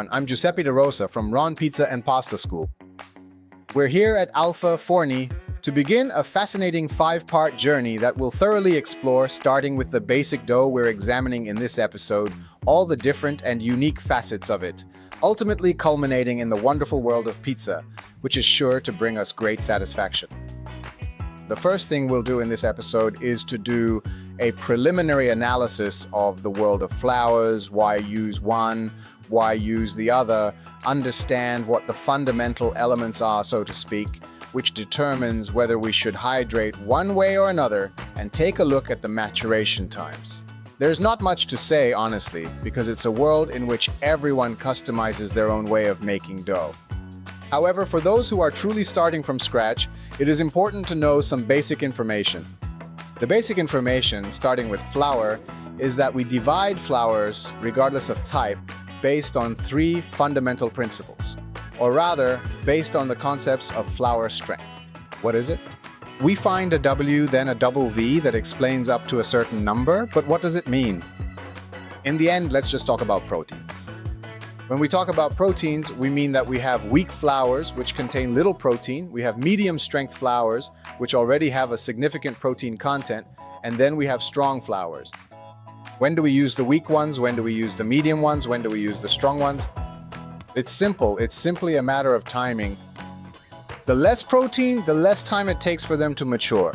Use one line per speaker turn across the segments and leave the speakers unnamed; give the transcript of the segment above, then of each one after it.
everyone, I'm Giuseppe De Rosa from Ron Pizza and Pasta School. We're here at Alpha Forni to begin a fascinating 5-part journey that will thoroughly explore, starting with the basic dough we're examining in this episode, all the different and unique facets of it, ultimately culminating in the wonderful world of pizza, which is sure to bring us great satisfaction. The first thing we'll do in this episode is to do a preliminary analysis of the world of flours, why use one, why use the other, understand what the fundamental elements are, so to speak, which determines whether we should hydrate one way or another, and take a look at the maturation times. There's not much to say, honestly, because it's a world in which everyone customizes their own way of making dough. However, for those who are truly starting from scratch, it is important to know some basic information. The basic information, starting with flour, is that we divide flours, regardless of type, based on 3 fundamental principles, or rather, based on the concepts of flour strength. What is it? We find a W, then a double V that explains up to a certain number, but what does it mean? In the end, let's just talk about proteins. When we talk about proteins, we mean that we have weak flours, which contain little protein, we have medium-strength flours, which already have a significant protein content, and then we have strong flours. When do we use the weak ones? When do we use the medium ones? When do we use the strong ones? It's simple. It's simply a matter of timing. The less protein, the less time it takes for them to mature.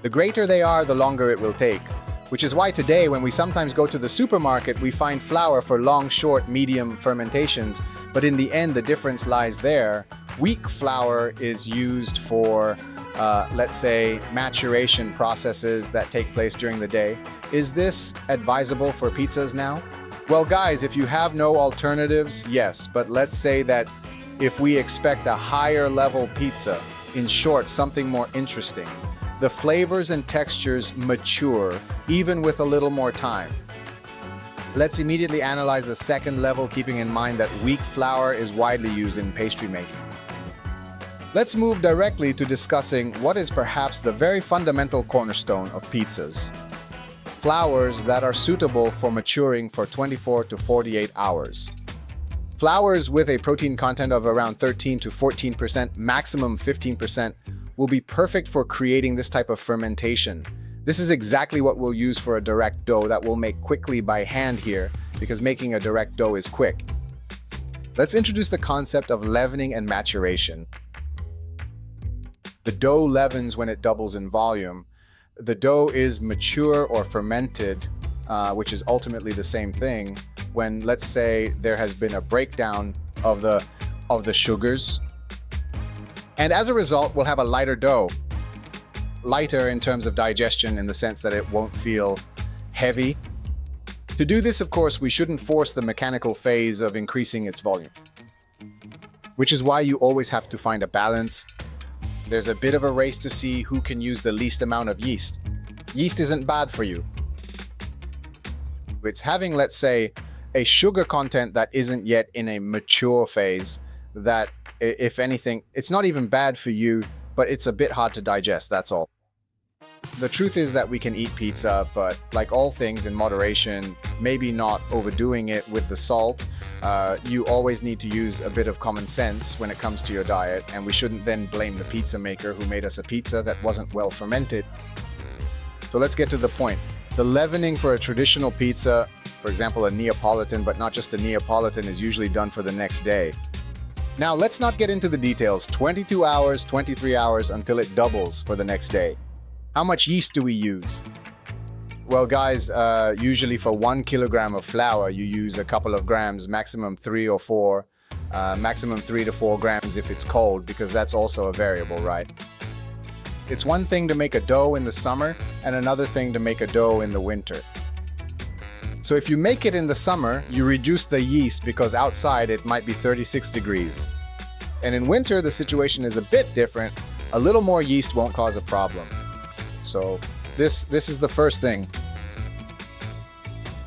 The greater they are, the longer it will take. Which is why today, when we sometimes go to the supermarket, we find flour for long, short, medium fermentations, but in the end, the difference lies there. Weak flour is used for, let's say, maturation processes that take place during the day. Is this advisable for pizzas now? Well, guys, if you have no alternatives, yes, but let's say that if we expect a higher level pizza, in short, something more interesting, the flavors and textures mature even with a little more time. Let's immediately analyze the second level, keeping in mind that weak flour is widely used in pastry making. Let's move directly to discussing what is perhaps the very fundamental cornerstone of pizzas: flours that are suitable for maturing for 24 to 48 hours. Flours with a protein content of around 13 to 14%, maximum 15%, will be perfect for creating this type of fermentation. This is exactly what we'll use for a direct dough that we'll make quickly by hand here, because making a direct dough is quick. Let's introduce the concept of leavening and maturation. The dough leavens when it doubles in volume. The dough is mature or fermented, which is ultimately the same thing, when, let's say, there has been a breakdown of the sugars. And as a result, we'll have a lighter dough. Lighter in terms of digestion, in the sense that it won't feel heavy. To do this, of course, we shouldn't force the mechanical phase of increasing its volume. Which is why you always have to find a balance. There's a bit of a race to see who can use the least amount of yeast. Yeast isn't bad for you. It's having, let's say, a sugar content that isn't yet in a mature phase that, if anything, it's not even bad for you, but it's a bit hard to digest, that's all. The truth is that we can eat pizza, but like all things in moderation, maybe not overdoing it with the salt. You always need to use a bit of common sense when it comes to your diet, and we shouldn't then blame the pizza maker who made us a pizza that wasn't well fermented. So let's get to the point. The leavening for a traditional pizza, for example, a Neapolitan, but not just a Neapolitan, is usually done for the next day. Now, let's not get into the details. 22 hours, 23 hours until it doubles for the next day. How much yeast do we use? Well, guys, usually for 1 kilogram of flour, you use a couple of grams, maximum 3 or 4, maximum 3 to 4 grams if it's cold, because that's also a variable, right? It's one thing to make a dough in the summer and another thing to make a dough in the winter. So if you make it in the summer, you reduce the yeast because outside it might be 36 degrees. And in winter, the situation is a bit different. A little more yeast won't cause a problem. So this is the first thing.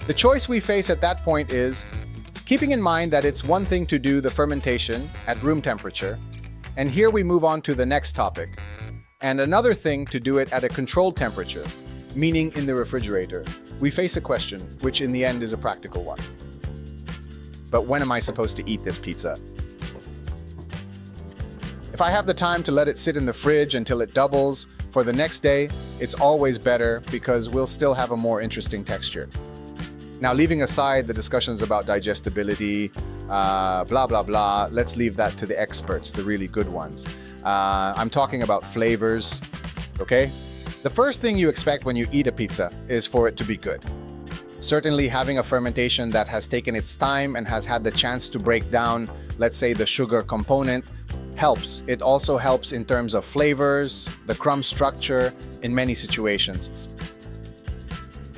The choice we face at that point is, keeping in mind that it's one thing to do the fermentation at room temperature, and here we move on to the next topic, and another thing to do it at a controlled temperature, meaning in the refrigerator. We face a question, which in the end is a practical one. But when am I supposed to eat this pizza? If I have the time to let it sit in the fridge until it doubles for the next day, it's always better because we'll still have a more interesting texture. Now, leaving aside the discussions about digestibility, blah, blah, blah, let's leave that to the experts, the really good ones. I'm talking about flavors, okay? The first thing you expect when you eat a pizza is for it to be good. Certainly having a fermentation that has taken its time and has had the chance to break down, let's say, the sugar component, helps. It also helps in terms of flavors, the crumb structure in many situations.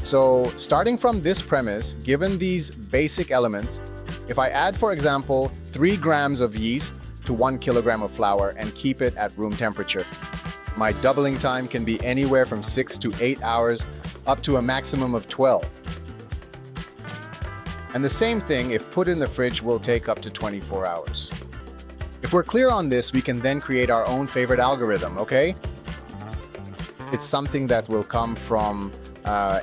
So starting from this premise, given these basic elements, if I add, for example, 3 grams of yeast to 1 kilogram of flour and keep it at room temperature, my doubling time can be anywhere from 6 to 8 hours up to a maximum of 12. And the same thing, if put in the fridge, will take up to 24 hours. If we're clear on this, we can then create our own favorite algorithm, okay? It's something that will come from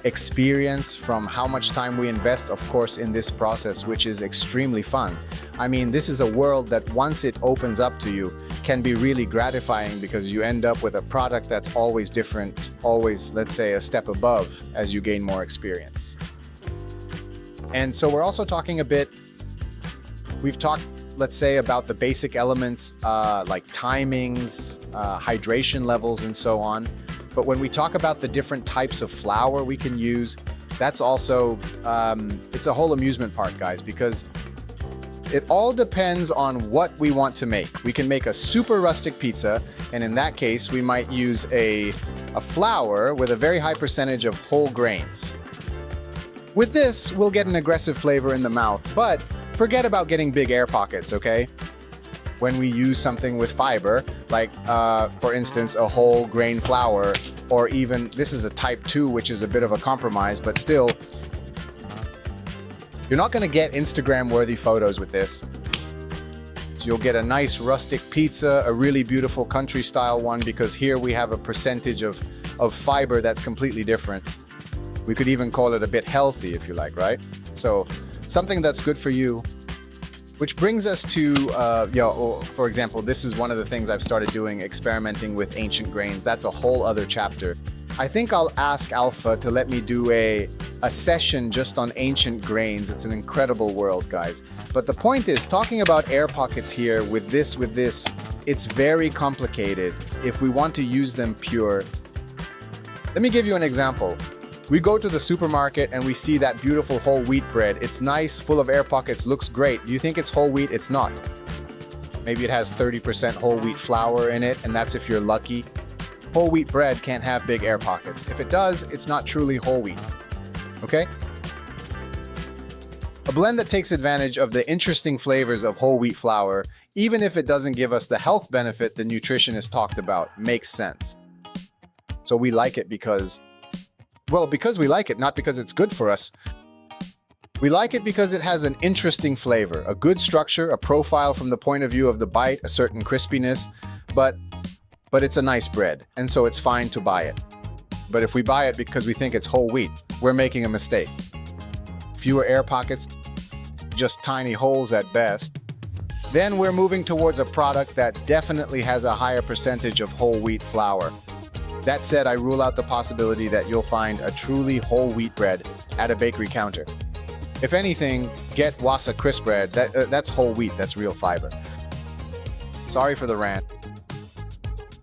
experience, from how much time we invest, of course, in this process, which is extremely fun. I mean, this is a world that once it opens up to you, can be really gratifying because you end up with a product that's always different, always, let's say, a step above as you gain more experience. And so we're also talking a bit, we've talked, let's say, about the basic elements like timings, hydration levels, and so on. But when we talk about the different types of flour we can use, that's also, it's a whole amusement park, guys, because it all depends on what we want to make. We can make a super rustic pizza, and in that case, we might use a flour with a very high percentage of whole grains. With this, we'll get an aggressive flavor in the mouth, but forget about getting big air pockets, okay? When we use something with fiber, like, for instance, a whole grain flour, or even, this is a type 2, which is a bit of a compromise, but still, you're not gonna get Instagram-worthy photos with this. So you'll get a nice rustic pizza, a really beautiful country-style one, because here we have a percentage of fiber that's completely different. We could even call it a bit healthy, if you like, right? So something that's good for you. Which brings us to, for example, this is one of the things I've started doing, experimenting with ancient grains. That's a whole other chapter. I think I'll ask Alpha to let me do a session just on ancient grains. It's an incredible world, guys. But the point is, talking about air pockets here with this, it's very complicated if we want to use them pure. Let me give you an example. We go to the supermarket and we see that beautiful whole wheat bread. It's nice, full of air pockets, looks great. Do you think it's whole wheat? It's not. Maybe it has 30% whole wheat flour in it, and that's if you're lucky. Whole wheat bread can't have big air pockets. If it does, it's not truly whole wheat. Okay? A blend that takes advantage of the interesting flavors of whole wheat flour, even if it doesn't give us the health benefit the nutritionist talked about, makes sense. So we like it because we like it, not because it's good for us. We like it because it has an interesting flavor, a good structure, a profile from the point of view of the bite, a certain crispiness, but it's a nice bread, and so it's fine to buy it. But if we buy it because we think it's whole wheat, we're making a mistake. Fewer air pockets, just tiny holes at best. Then we're moving towards a product that definitely has a higher percentage of whole wheat flour. That said, I rule out the possibility that you'll find a truly whole wheat bread at a bakery counter. If anything, get Wasa crisp bread. That's whole wheat, that's real fiber. Sorry for the rant.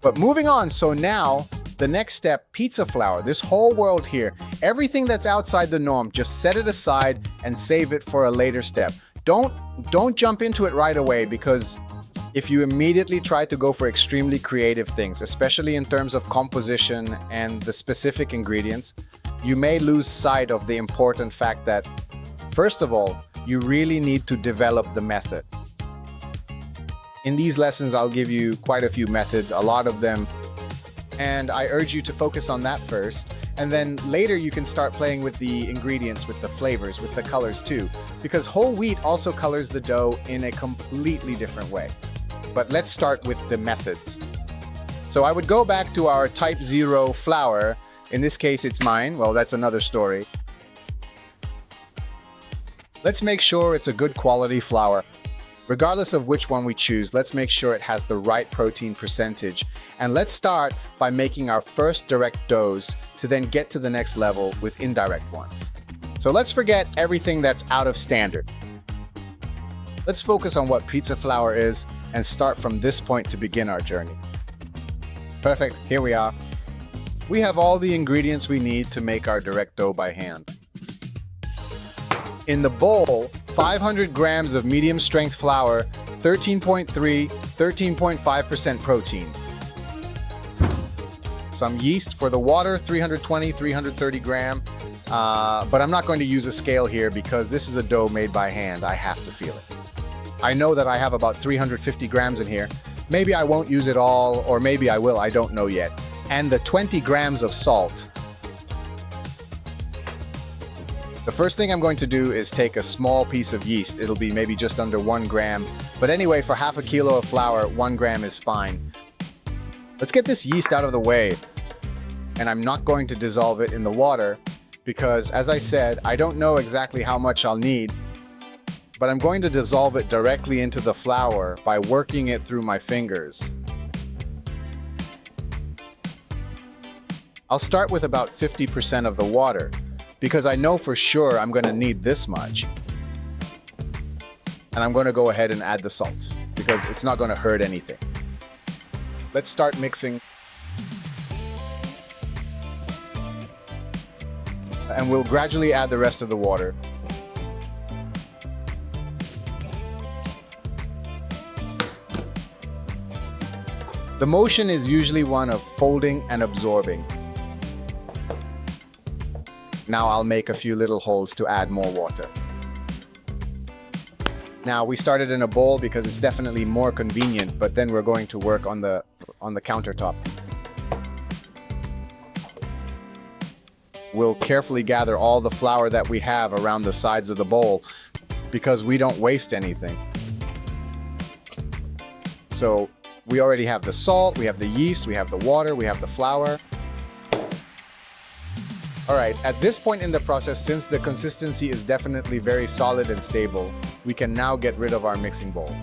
But moving on, so now, the next step, pizza flour. This whole world here, everything that's outside the norm, just set it aside and save it for a later step. Don't jump into it right away, because if you immediately try to go for extremely creative things, especially in terms of composition and the specific ingredients, you may lose sight of the important fact that, first of all, you really need to develop the method. In these lessons, I'll give you quite a few methods, a lot of them, and I urge you to focus on that first. And then later you can start playing with the ingredients, with the flavors, with the colors too, because whole wheat also colors the dough in a completely different way. But let's start with the methods. So I would go back to our type 0 flour. In this case, it's mine. Well, that's another story. Let's make sure it's a good quality flour. Regardless of which one we choose, let's make sure it has the right protein percentage. And let's start by making our first direct doughs to then get to the next level with indirect ones. So let's forget everything that's out of standard. Let's focus on what pizza flour is and start from this point to begin our journey. Perfect, here we are. We have all the ingredients we need to make our direct dough by hand. In the bowl, 500 grams of medium strength flour, 13.5% protein. Some yeast for the water, 330 gram. But I'm not going to use a scale here because this is a dough made by hand. I have to feel it. I know that I have about 350 grams in here. Maybe I won't use it all, or maybe I will, I don't know yet. And the 20 grams of salt. The first thing I'm going to do is take a small piece of yeast. It'll be maybe just under 1 gram. But anyway, for half a kilo of flour, 1 gram is fine. Let's get this yeast out of the way. And I'm not going to dissolve it in the water because, as I said, I don't know exactly how much I'll need. But I'm going to dissolve it directly into the flour by working it through my fingers. I'll start with about 50% of the water, because I know for sure I'm going to need this much. And I'm going to go ahead and add the salt, because it's not going to hurt anything. Let's start mixing. And we'll gradually add the rest of the water. The motion is usually one of folding and absorbing. Now I'll make a few little holes to add more water. Now we started in a bowl because it's definitely more convenient, but then we're going to work on the countertop. We'll carefully gather all the flour that we have around the sides of the bowl because we don't waste anything. So we already have the salt, we have the yeast, we have the water, we have the flour. All right, at this point in the process, since the consistency is definitely very solid and stable, we can now get rid of our mixing bowl.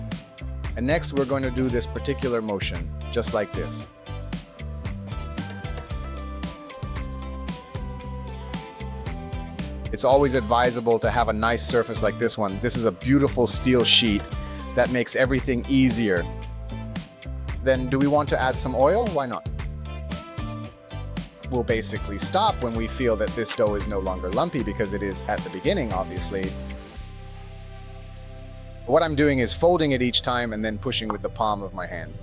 And next, we're going to do this particular motion, just like this. It's always advisable to have a nice surface like this one. This is a beautiful steel sheet that makes everything easier. Then do we want to add some oil? Why not? We'll basically stop when we feel that this dough is no longer lumpy because it is at the beginning, obviously. What I'm doing is folding it each time and then pushing with the palm of my hand.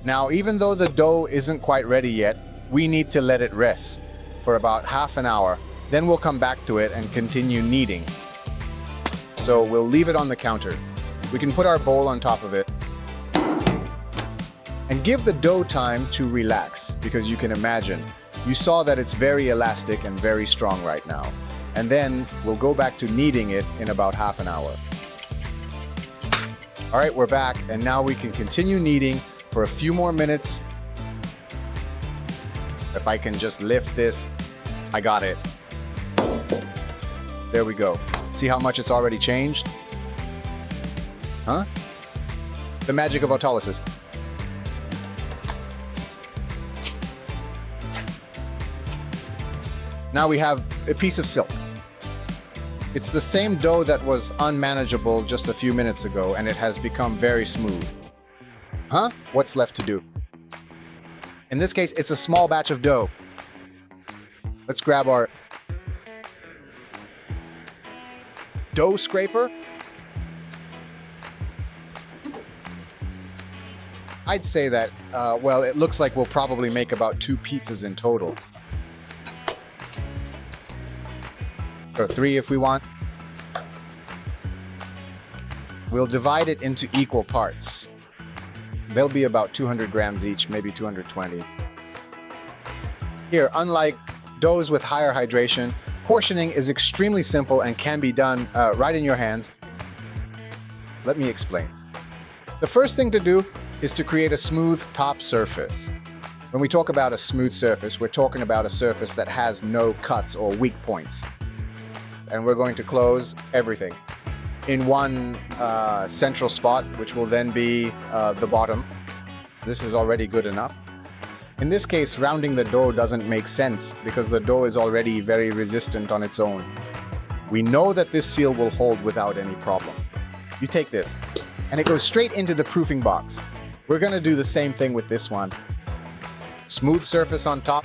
Now, even though the dough isn't quite ready yet, we need to let it rest for about half an hour. Then we'll come back to it and continue kneading. So we'll leave it on the counter. We can put our bowl on top of it and give the dough time to relax, because you can imagine, you saw that it's very elastic and very strong right now. And then we'll go back to kneading it in about half an hour. All right, we're back, and now we can continue kneading for a few more minutes. If I can just lift this, I got it. There we go. See how much it's already changed? Huh? The magic of autolysis. Now we have a piece of silk. It's the same dough that was unmanageable just a few minutes ago, and it has become very smooth. Huh? What's left to do? In this case, it's a small batch of dough. Let's grab our dough scraper. I'd say that, well, it looks like we'll probably make about 2 pizzas in total. Or 3 if we want. We'll divide it into equal parts. They'll be about 200 grams each, maybe 220. Here, unlike doughs with higher hydration, portioning is extremely simple and can be done right in your hands. Let me explain. The first thing to do is to create a smooth top surface. When we talk about a smooth surface, we're talking about a surface that has no cuts or weak points. And we're going to close everything in one central spot, which will then be the bottom. This is already good enough. In this case, rounding the dough doesn't make sense because the dough is already very resistant on its own. We know that this seal will hold without any problem. You take this, and it goes straight into the proofing box. We're gonna do the same thing with this one. Smooth surface on top.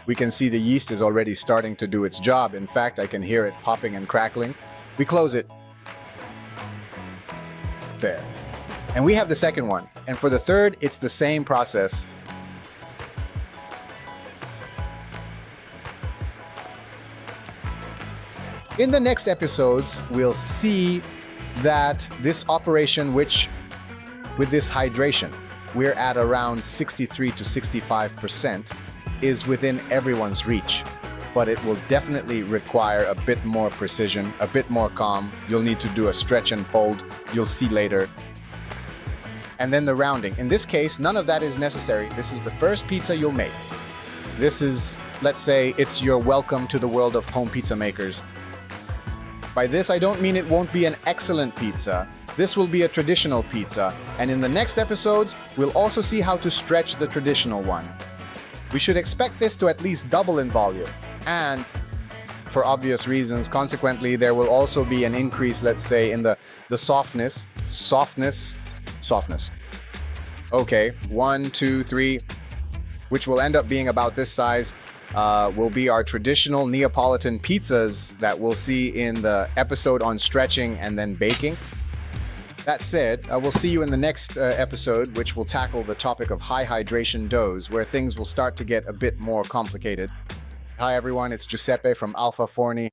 We can see the yeast is already starting to do its job. In fact, I can hear it popping and crackling. We close it. There. And we have the second one. And for the third, it's the same process. In the next episodes, we'll see that this operation, which with this hydration, we're at around 63 to 65%, is within everyone's reach. But it will definitely require a bit more precision, a bit more calm. You'll need to do a stretch and fold. You'll see later. And then the rounding. In this case, none of that is necessary. This is the first pizza you'll make. This is, let's say, it's your welcome to the world of home pizza makers. By this, I don't mean it won't be an excellent pizza. This will be a traditional pizza. And in the next episodes, we'll also see how to stretch the traditional one. We should expect this to at least double in volume. And for obvious reasons, consequently, there will also be an increase, let's say, in the softness. Okay, 1, 2, 3, which will end up being about this size, will be our traditional Neapolitan pizzas that we'll see in the episode on stretching and then baking. That said, we'll see you in the next episode, which will tackle the topic of high hydration doughs, where things will start to get a bit more complicated. Hi everyone, it's Giuseppe from Alpha Forni.